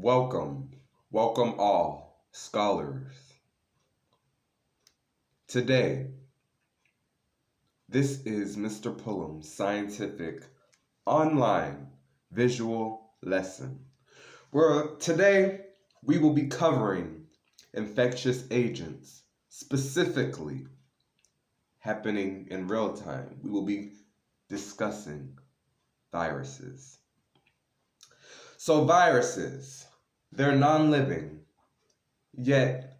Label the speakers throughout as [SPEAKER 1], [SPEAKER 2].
[SPEAKER 1] Welcome, welcome all scholars. Today, this is Mr. Pullum's scientific online visual lesson. Today we will be covering infectious agents, specifically happening in real time. We will be discussing viruses. So viruses, they're non-living, yet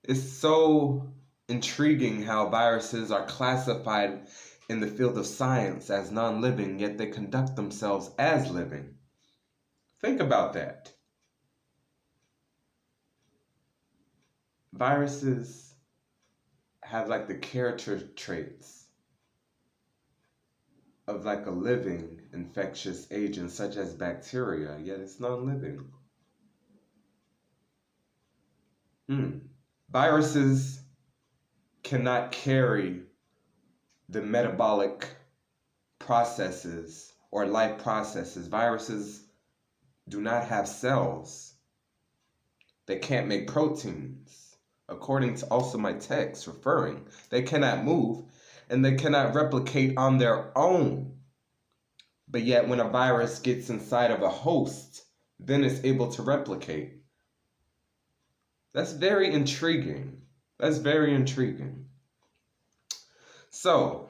[SPEAKER 1] it's so intriguing how viruses are classified in the field of science as non-living, yet they conduct themselves as living. Think about that. Viruses have like the character traits of like a living infectious agent such as bacteria, yet it's non-living. Viruses cannot carry the metabolic processes or life processes. Viruses do not have cells. They can't make proteins. According to also my text referring, they cannot move and they cannot replicate on their own. But yet when a virus gets inside of a host, then it's able to replicate. That's very intriguing. That's very intriguing. So,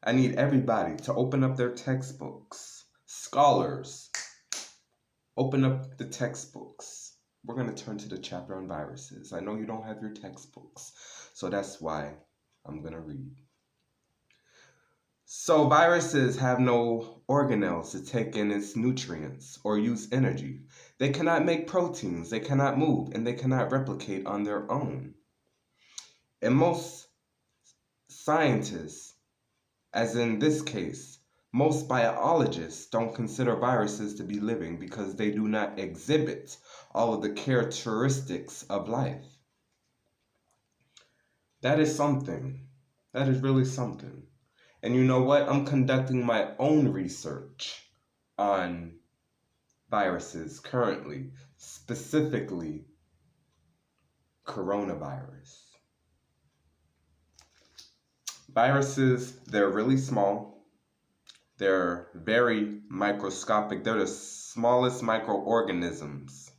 [SPEAKER 1] I need everybody to open up their textbooks. Scholars, open up the textbooks. We're going to turn to the chapter on viruses. I know you don't have your textbooks, so that's why I'm going to read. So viruses have no organelles to take in its nutrients or use energy. They cannot make proteins, they cannot move, and they cannot replicate on their own. And most scientists, as in this case, most biologists don't consider viruses to be living because they do not exhibit all of the characteristics of life. That is something. That is really something. And you know what? I'm conducting my own research on viruses currently, specifically coronavirus. Viruses, they're really small. They're very microscopic. They're the smallest microorganisms.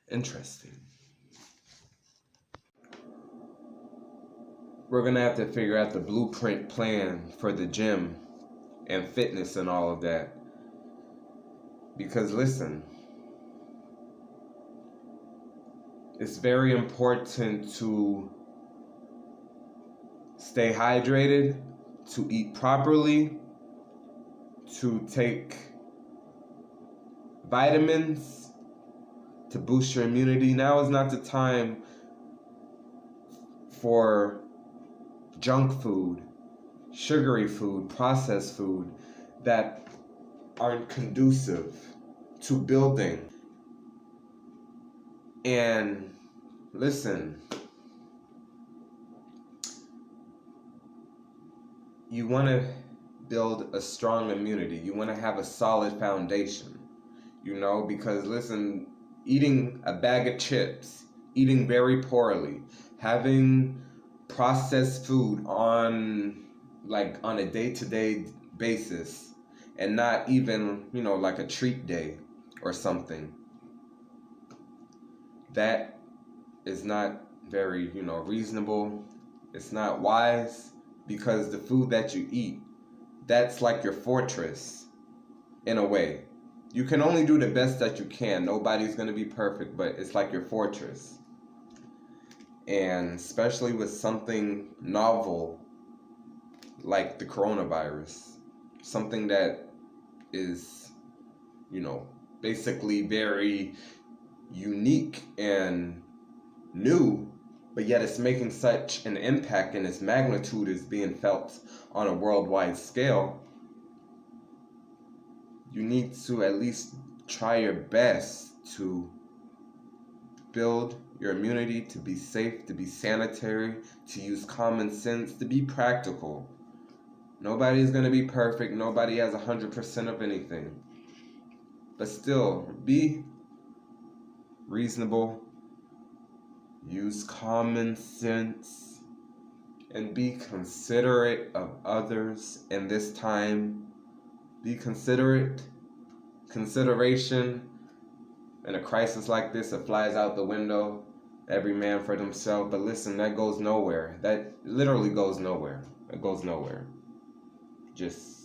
[SPEAKER 1] Interesting. We're going to have to figure out the blueprint plan for the gym and fitness and all of that. Because listen, it's very important to stay hydrated, to eat properly, to take vitamins to boost your immunity. Now is not the time for junk food, sugary food, processed food that aren't conducive to building. And listen, you want to build a strong immunity. You want to have a solid foundation, because listen, eating a bag of chips, eating very poorly, having processed food on a day-to-day basis and not even, like a treat day or something. That is not very, reasonable. It's not wise because the food that you eat, that's like your fortress in a way. You can only do the best that you can. Nobody's going to be perfect, but it's like your fortress. And especially with something novel like the coronavirus, something that is, basically very unique and new, but yet it's making such an impact and its magnitude is being felt on a worldwide scale. You need to at least try your best to build your immunity, to be safe, to be sanitary, to use common sense, to be practical. Nobody's going to be perfect. Nobody has 100% of anything. But still, be reasonable. Use common sense. And be considerate of others in this time. Be considerate. Consideration in a crisis like this, it flies out the window. Every man for themselves. But listen, that goes nowhere. That literally goes nowhere. It goes nowhere. Just